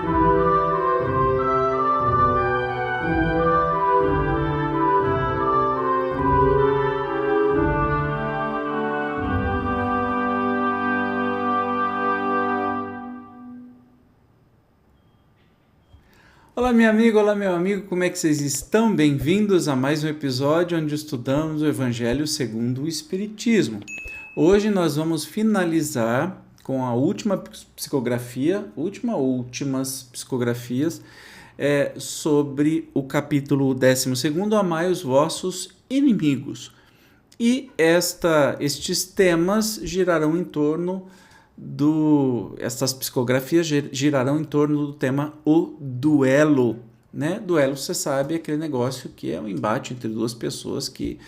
Olá, minha amiga, olá, meu amigo, como é que vocês estão? Bem-vindos a mais um episódio onde estudamos o Evangelho segundo o Espiritismo. Hoje nós vamos finalizar com a última psicografia, últimas psicografias, sobre o capítulo 12, Amai os vossos inimigos. E estes temas girarão em torno estas psicografias girarão em torno do tema o duelo, né? Duelo, você sabe, é aquele negócio que é um embate entre duas pessoas que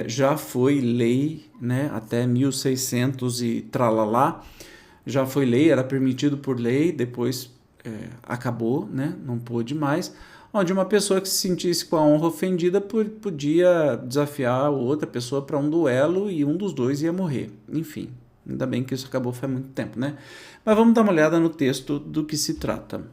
já foi lei, né? Até 1600 e tralalá, já foi lei, era permitido por lei, depois acabou, né? Não pôde mais, onde uma pessoa que se sentisse com a honra ofendida podia desafiar a outra pessoa para um duelo e um dos dois ia morrer, enfim. Ainda bem que isso acabou faz muito tempo, né? Mas vamos dar uma olhada no texto do que se trata.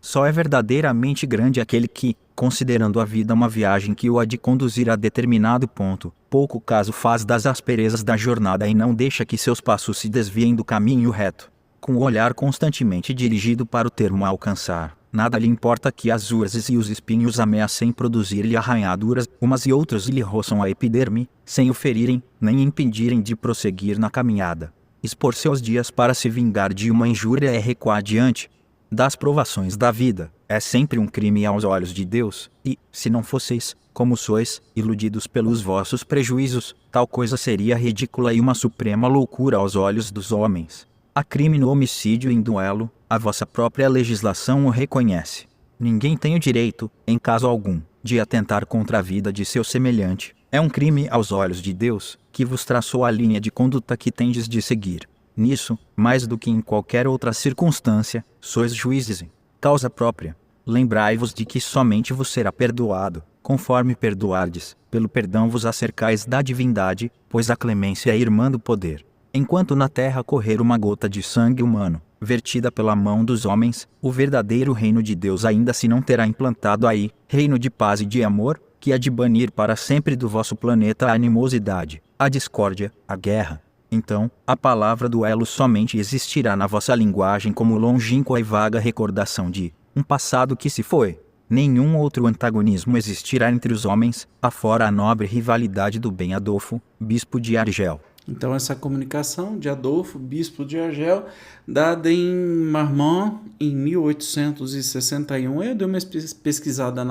Só é verdadeiramente grande aquele que, considerando a vida uma viagem que o há de conduzir a determinado ponto, pouco caso faz das asperezas da jornada e não deixa que seus passos se desviem do caminho reto. Com o olhar constantemente dirigido para o termo a alcançar, nada lhe importa que as urzes e os espinhos ameacem produzir-lhe arranhaduras, umas e outras lhe roçam a epiderme, sem o ferirem, nem impedirem de prosseguir na caminhada. Expor-se aos dias para se vingar de uma injúria é recuar diante das provações da vida, é sempre um crime aos olhos de Deus, e, se não fosseis, como sois, iludidos pelos vossos prejuízos, tal coisa seria ridícula e uma suprema loucura aos olhos dos homens. Há crime no homicídio em duelo, a vossa própria legislação o reconhece. Ninguém tem o direito, em caso algum, de atentar contra a vida de seu semelhante. É um crime aos olhos de Deus, que vos traçou a linha de conduta que tendes de seguir. Nisso, mais do que em qualquer outra circunstância, sois juízes em causa própria. Lembrai-vos de que somente vos será perdoado, conforme perdoardes, pelo perdão vos acercais da divindade, pois a clemência é irmã do poder. Enquanto na terra correr uma gota de sangue humano, vertida pela mão dos homens, o verdadeiro reino de Deus ainda se não terá implantado aí, reino de paz e de amor, que há de banir para sempre do vosso planeta a animosidade, a discórdia, a guerra. Então, a palavra duelo somente existirá na vossa linguagem como longínqua e vaga recordação de um passado que se foi. Nenhum outro antagonismo existirá entre os homens, afora a nobre rivalidade do bem Adolfo, bispo de Argel. Então, essa comunicação de Adolfo, bispo de Argel, dada em Marmont em 1861. Eu dei uma pesquisada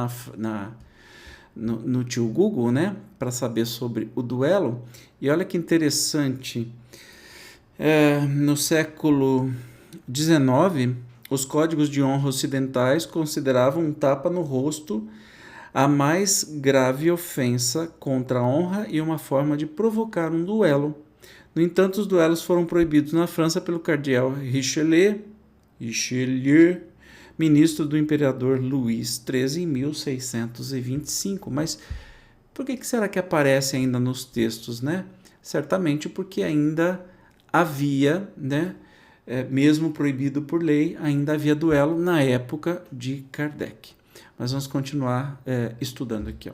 no tio Google, né, para saber sobre o duelo. E olha que interessante, no século XIX, os códigos de honra ocidentais consideravam um tapa no rosto a mais grave ofensa contra a honra e uma forma de provocar um duelo. No entanto, os duelos foram proibidos na França pelo cardeal Richelieu, ministro do imperador Luís XIII em 1625. Mas por que será que aparece ainda nos textos, né? Certamente porque ainda havia, né, mesmo proibido por lei, ainda havia duelo na época de Kardec. Mas vamos continuar estudando aqui, ó.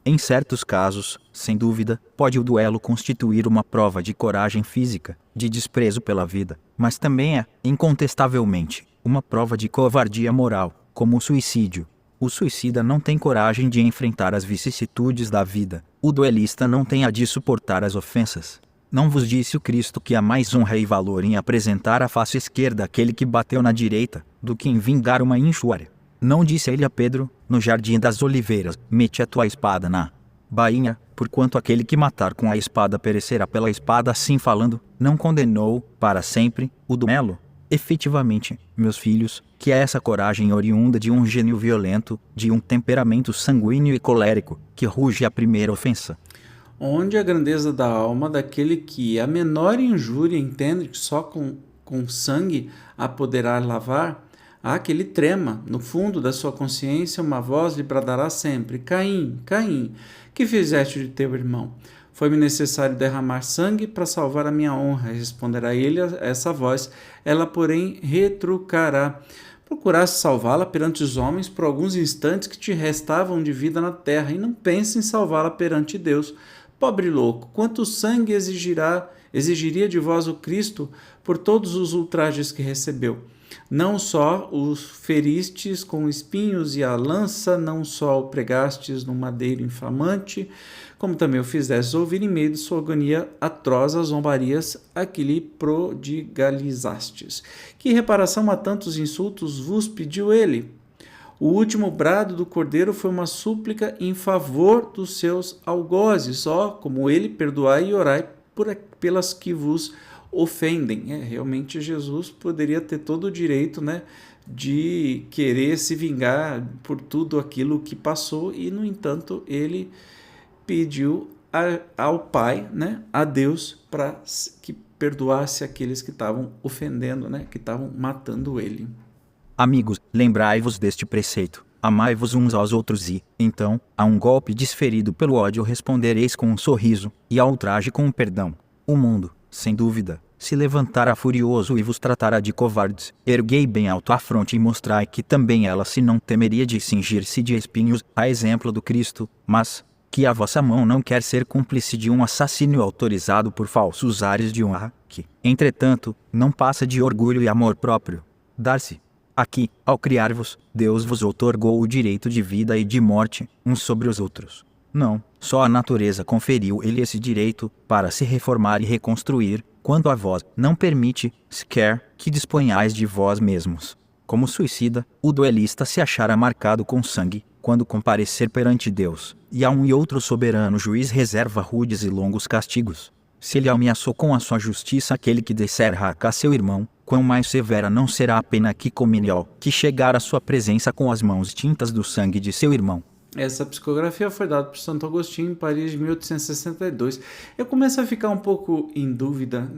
Em certos casos, sem dúvida, pode o duelo constituir uma prova de coragem física, de desprezo pela vida, mas também é, incontestavelmente, uma prova de covardia moral, como o suicídio. O suicida não tem coragem de enfrentar as vicissitudes da vida, o duelista não tem a de suportar as ofensas. Não vos disse o Cristo que há mais honra e valor em apresentar a face esquerda aquele que bateu na direita, do que em vingar uma injúria? Não disse ele a Pedro, no jardim das oliveiras, mete a tua espada na bainha, porquanto aquele que matar com a espada perecerá pela espada, assim falando, não condenou, para sempre, o duelo? Efetivamente, meus filhos, que é essa coragem oriunda de um gênio violento, de um temperamento sanguíneo e colérico, que ruge à primeira ofensa. Onde a grandeza da alma daquele que a menor injúria entende que só com sangue a poderá lavar, há que ele trema, no fundo da sua consciência uma voz lhe bradará sempre: Caim, Caim, que fizeste de teu irmão? Foi-me necessário derramar sangue para salvar a minha honra, responderá ele a essa voz. Ela, porém, retrucará: procurasse salvá-la perante os homens por alguns instantes que te restavam de vida na terra, e não pense em salvá-la perante Deus. Pobre louco, quanto sangue exigiria de vós o Cristo por todos os ultrajes que recebeu? Não só os feristes com espinhos e a lança, não só o pregastes no madeiro inflamante, como também o fizestes ouvir em meio de sua agonia atroz as zombarias a que lhe prodigalizastes. Que reparação a tantos insultos vos pediu ele? O último brado do cordeiro foi uma súplica em favor dos seus algozes. Ó, como ele, perdoai e orai pelas que vos ofendem. Realmente Jesus poderia ter todo o direito, de querer se vingar por tudo aquilo que passou, e, no entanto, ele pediu ao Pai, a Deus, para que perdoasse aqueles que estavam ofendendo, que estavam matando ele. Amigos, lembrai-vos deste preceito: amai-vos uns aos outros e, então, a um golpe desferido pelo ódio respondereis com um sorriso, e ao ultraje com um perdão. O mundo, sem dúvida, se levantará furioso e vos tratará de covardes. Erguei bem alto a fronte e mostrai que também ela se não temeria de cingir-se de espinhos, a exemplo do Cristo, mas que a vossa mão não quer ser cúmplice de um assassínio autorizado por falsos ares de honra, que, entretanto, não passa de orgulho e amor próprio. Dar-se. Aqui, ao criar-vos, Deus vos outorgou o direito de vida e de morte, uns sobre os outros. Não, só a natureza conferiu ele esse direito, para se reformar e reconstruir, quanto a vós, não permite, sequer, que disponhais de vós mesmos. Como suicida, o duelista se achará marcado com sangue, quando comparecer perante Deus, e a um e outro soberano juiz reserva rudes e longos castigos. Se ele ameaçou com a sua justiça aquele que descer a seu irmão, quão mais severa não será a pena que Cominiol, que chegar à sua presença com as mãos tintas do sangue de seu irmão. Essa psicografia foi dada por Santo Agostinho em Paris de 1862. Eu começo a ficar um pouco em dúvida,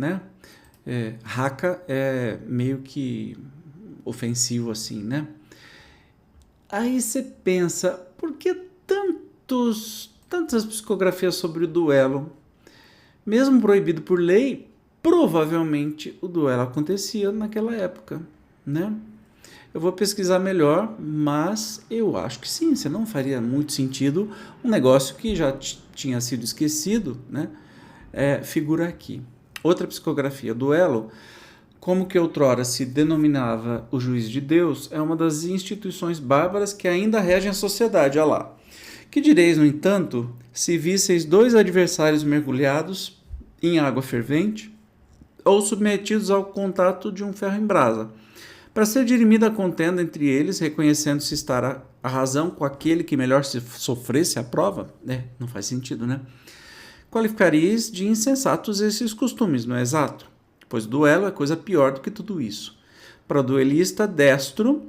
Raca é meio que ofensivo assim, Aí você pensa, por que tantas psicografias sobre o duelo? Mesmo proibido por lei, provavelmente o duelo acontecia naquela época, Eu vou pesquisar melhor, mas eu acho que sim, não faria muito sentido um negócio que já tinha sido esquecido, figura aqui. Outra psicografia, duelo, como que outrora se denominava o juiz de Deus, é uma das instituições bárbaras que ainda regem a sociedade, olha lá. Que direis, no entanto, se visseis dois adversários mergulhados em água fervente ou submetidos ao contato de um ferro em brasa? Para ser dirimida a contenda entre eles, reconhecendo-se estar a razão com aquele que melhor se sofresse a prova, não faz sentido, Qualificaríeis de insensatos esses costumes, não é exato? Pois duelo é coisa pior do que tudo isso. Para o duelista destro,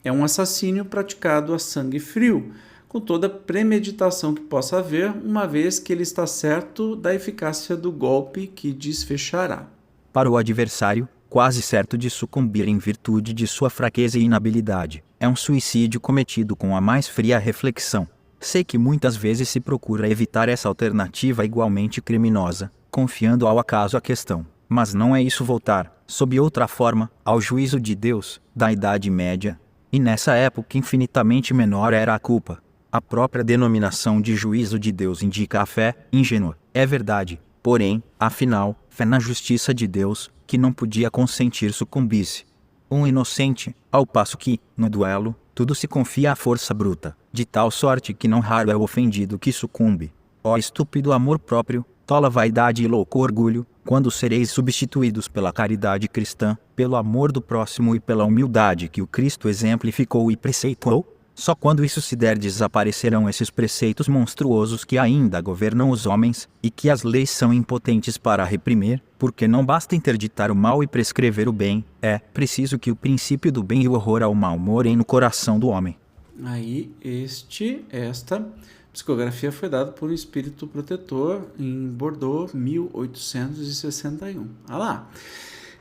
é um assassínio praticado a sangue frio, com toda a premeditação que possa haver, uma vez que ele está certo da eficácia do golpe que desfechará. Para o adversário, quase certo de sucumbir em virtude de sua fraqueza e inabilidade, é um suicídio cometido com a mais fria reflexão. Sei que muitas vezes se procura evitar essa alternativa igualmente criminosa, confiando ao acaso a questão, mas não é isso voltar, sob outra forma, ao juízo de Deus, da Idade Média. E nessa época infinitamente menor era a culpa. A própria denominação de juízo de Deus indica a fé ingênua, é verdade, porém, afinal, fé na justiça de Deus, que não podia consentir sucumbisse. Um inocente, ao passo que, no duelo, tudo se confia à força bruta, de tal sorte que não raro é o ofendido que sucumbe. Ó estúpido amor próprio, tola vaidade e louco orgulho, quando sereis substituídos pela caridade cristã, pelo amor do próximo e pela humildade que o Cristo exemplificou e preceitou? Só quando isso se der desaparecerão esses preceitos monstruosos que ainda governam os homens, e que as leis são impotentes para reprimir, porque não basta interditar o mal e prescrever o bem, é preciso que o princípio do bem e o horror ao mal morem no coração do homem. Aí, esta psicografia foi dada por um espírito protetor em Bordeaux, 1861. Olha lá,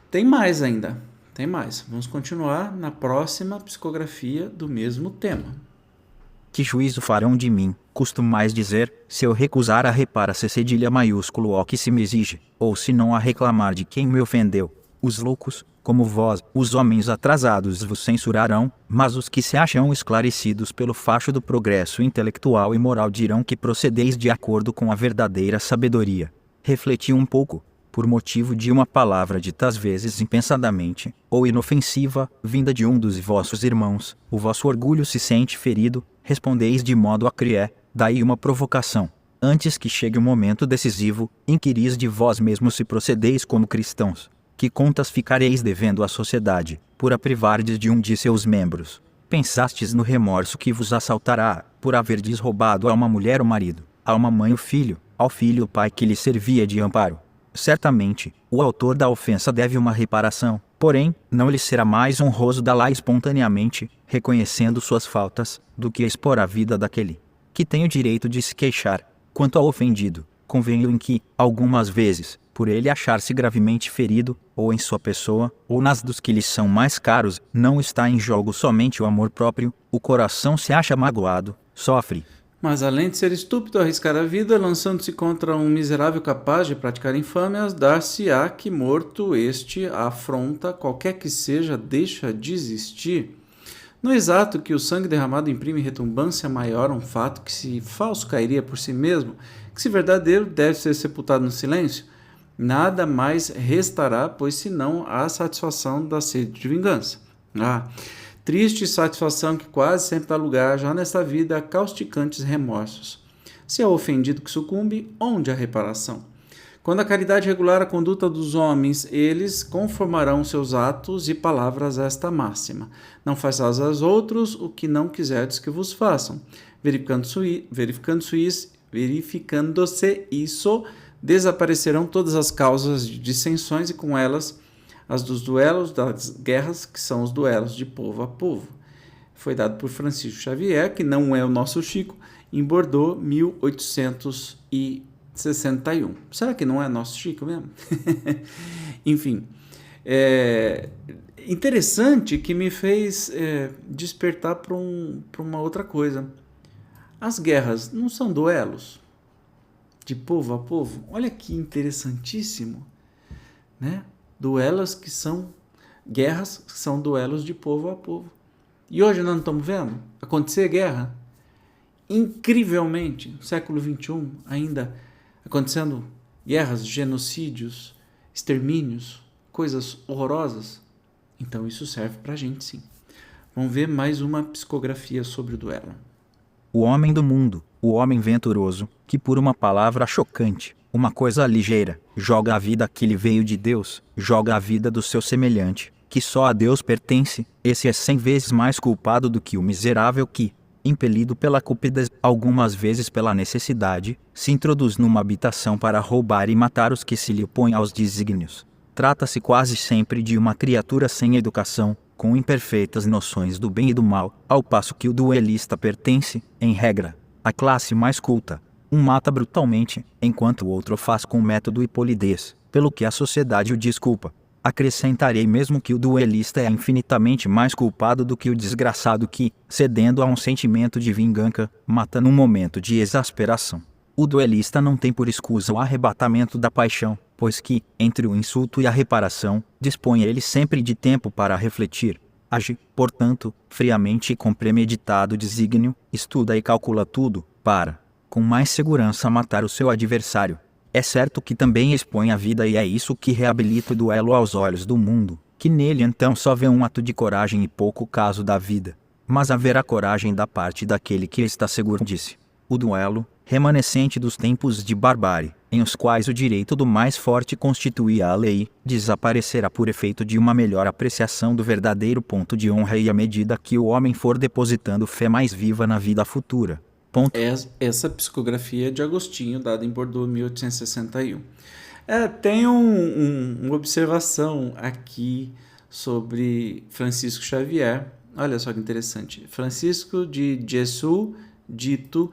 tem mais ainda. Tem mais. Vamos continuar na próxima psicografia do mesmo tema. Que juízo farão de mim, costumais dizer, se eu recusar a repara se cedilha maiúsculo o que se me exige, ou se não a reclamar de quem me ofendeu? Os loucos, como vós, os homens atrasados, vos censurarão, mas os que se acham esclarecidos pelo facho do progresso intelectual e moral dirão que procedeis de acordo com a verdadeira sabedoria. Refleti um pouco. Por motivo de uma palavra dita às vezes impensadamente, ou inofensiva, vinda de um dos vossos irmãos, o vosso orgulho se sente ferido, respondeis de modo acrié, daí uma provocação. Antes que chegue o momento decisivo, inquiris de vós mesmos se procedeis como cristãos. Que contas ficareis devendo à sociedade, por a privardes de um de seus membros? Pensastes no remorso que vos assaltará, por haverdes roubado a uma mulher o marido, a uma mãe o filho, ao filho o pai que lhe servia de amparo? Certamente, o autor da ofensa deve uma reparação, porém, não lhe será mais honroso dá-la espontaneamente, reconhecendo suas faltas, do que expor a vida daquele que tem o direito de se queixar. Quanto ao ofendido, convenho em que, algumas vezes, por ele achar-se gravemente ferido, ou em sua pessoa, ou nas dos que lhe são mais caros, não está em jogo somente o amor próprio, o coração se acha magoado, sofre. Mas além de ser estúpido arriscar a vida, lançando-se contra um miserável capaz de praticar infâmias, dar-se-á que morto este a afronta, qualquer que seja, deixa de existir. No exato que o sangue derramado imprime retumbância maior a um fato que se falso cairia por si mesmo, que se verdadeiro deve ser sepultado no silêncio, nada mais restará, pois senão a satisfação da sede de vingança. Triste satisfação que quase sempre dá lugar, já nesta vida, a causticantes remorsos. Se é o ofendido que sucumbe, onde a reparação? Quando a caridade regular a conduta dos homens, eles conformarão seus atos e palavras a esta máxima. Não façais aos outros o que não quiserdes que vos façam. Verificando-se isso, desaparecerão todas as causas de dissensões e com elas as dos duelos, das guerras, que são os duelos de povo a povo. Foi dado por Francisco Xavier, que não é o nosso Chico, em Bordeaux, 1861. Será que não é nosso Chico mesmo? Enfim, interessante que me fez despertar para uma outra coisa. As guerras não são duelos de povo a povo? Olha que interessantíssimo, né? Duelos que são guerras, que são duelos de povo a povo. E hoje nós não estamos vendo acontecer guerra? Incrivelmente, no século XXI, ainda acontecendo guerras, genocídios, extermínios, coisas horrorosas. Então isso serve para a gente, sim. Vamos ver mais uma psicografia sobre o duelo. O homem do mundo, o homem venturoso, que por uma palavra chocante, uma coisa ligeira, joga a vida que lhe veio de Deus, joga a vida do seu semelhante, que só a Deus pertence, esse é 100 vezes mais culpado do que o miserável que, impelido pela cupidez, algumas vezes pela necessidade, se introduz numa habitação para roubar e matar os que se lhe opõem aos desígnios. Trata-se quase sempre de uma criatura sem educação, com imperfeitas noções do bem e do mal, ao passo que o duelista pertence, em regra, à classe mais culta. Um mata brutalmente, enquanto o outro faz com método e polidez, pelo que a sociedade o desculpa. Acrescentarei mesmo que o duelista é infinitamente mais culpado do que o desgraçado que, cedendo a um sentimento de vingança, mata num momento de exasperação. O duelista não tem por escusa o arrebatamento da paixão, pois que, entre o insulto e a reparação, dispõe ele sempre de tempo para refletir. Age, portanto, friamente e com premeditado desígnio, estuda e calcula tudo, para, com mais segurança, matar o seu adversário. É certo que também expõe a vida e é isso que reabilita o duelo aos olhos do mundo, que nele então só vê um ato de coragem e pouco caso da vida. Mas haverá coragem da parte daquele que está seguro disse. O duelo, remanescente dos tempos de barbárie, em os quais o direito do mais forte constituía a lei, desaparecerá por efeito de uma melhor apreciação do verdadeiro ponto de honra e à medida que o homem for depositando fé mais viva na vida futura. Essa psicografia de Agostinho, dada em Bordeaux, 1861. Tem uma observação aqui sobre Francisco Xavier. Olha só que interessante. Francisco de Jesus, dito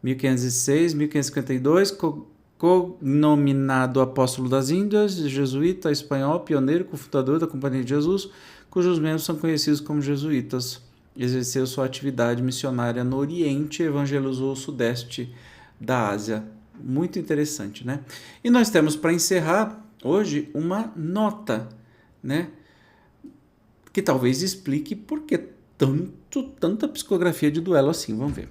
1506-1552, cognominado Apóstolo das Índias, jesuíta espanhol, pioneiro, cofundador da Companhia de Jesus, cujos membros são conhecidos como jesuítas. Exerceu sua atividade missionária no Oriente e evangelizou o sudeste da Ásia. Muito interessante, né? E nós temos para encerrar hoje uma nota, né? que talvez explique por que tanta psicografia de duelo assim. Vamos ver.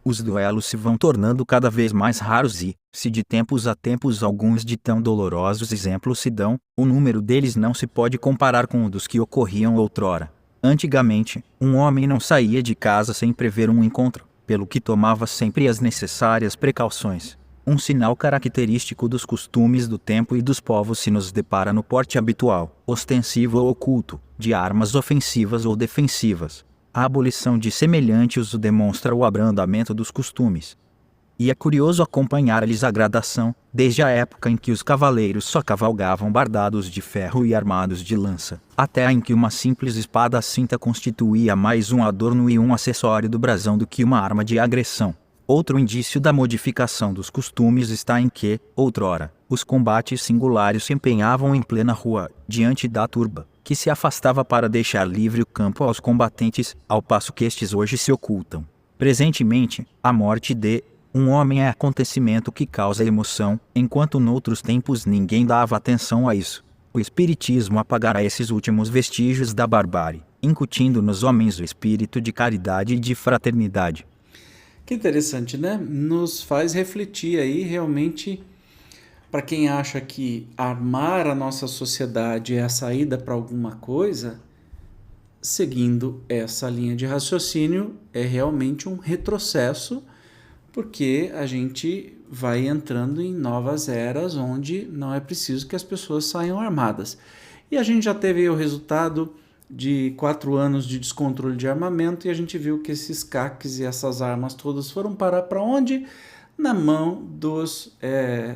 Os duelos se vão tornando cada vez mais raros e, se de tempos a tempos alguns de tão dolorosos exemplos se dão, o número deles não se pode comparar com o dos que ocorriam outrora. Antigamente, um homem não saía de casa sem prever um encontro, pelo que tomava sempre as necessárias precauções. Um sinal característico dos costumes do tempo e dos povos se nos depara no porte habitual, ostensivo ou oculto, de armas ofensivas ou defensivas. A abolição de semelhante uso demonstra o abrandamento dos costumes. E é curioso acompanhar-lhes a gradação, desde a época em que os cavaleiros só cavalgavam bardados de ferro e armados de lança, até a em que uma simples espada à cinta constituía mais um adorno e um acessório do brasão do que uma arma de agressão. Outro indício da modificação dos costumes está em que, outrora, os combates singulares se empenhavam em plena rua, diante da turba, que se afastava para deixar livre o campo aos combatentes, ao passo que estes hoje se ocultam. Presentemente, a morte de um homem é acontecimento que causa emoção, enquanto noutros tempos ninguém dava atenção a isso. O Espiritismo apagará esses últimos vestígios da barbárie, incutindo nos homens o espírito de caridade e de fraternidade. Que interessante, né? Nos faz refletir aí realmente, para quem acha que armar a nossa sociedade é a saída para alguma coisa, seguindo essa linha de raciocínio, é realmente um retrocesso, porque a gente vai entrando em novas eras onde não é preciso que as pessoas saiam armadas. E a gente já teve o resultado de 4 anos de descontrole de armamento e a gente viu que esses CACs e essas armas todas foram parar para onde? Na mão dos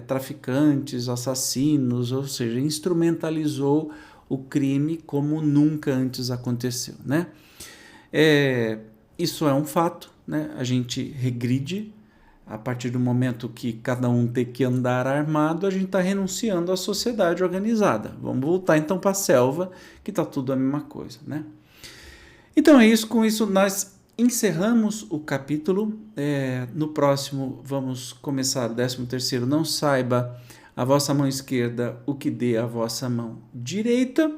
traficantes, assassinos, ou seja, instrumentalizou o crime como nunca antes aconteceu, né? Isso é um fato, né? A gente regride. A partir do momento que cada um tem que andar armado, a gente está renunciando à sociedade organizada. Vamos voltar então para a selva, que está tudo a mesma coisa, né? Então é isso, com isso nós encerramos o capítulo. No próximo vamos começar o 13º, não saiba a vossa mão esquerda o que dê a vossa mão direita.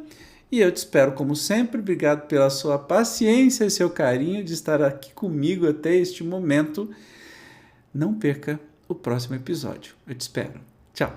E eu te espero como sempre, obrigado pela sua paciência e seu carinho de estar aqui comigo até este momento. Não perca o próximo episódio. Eu te espero. Tchau.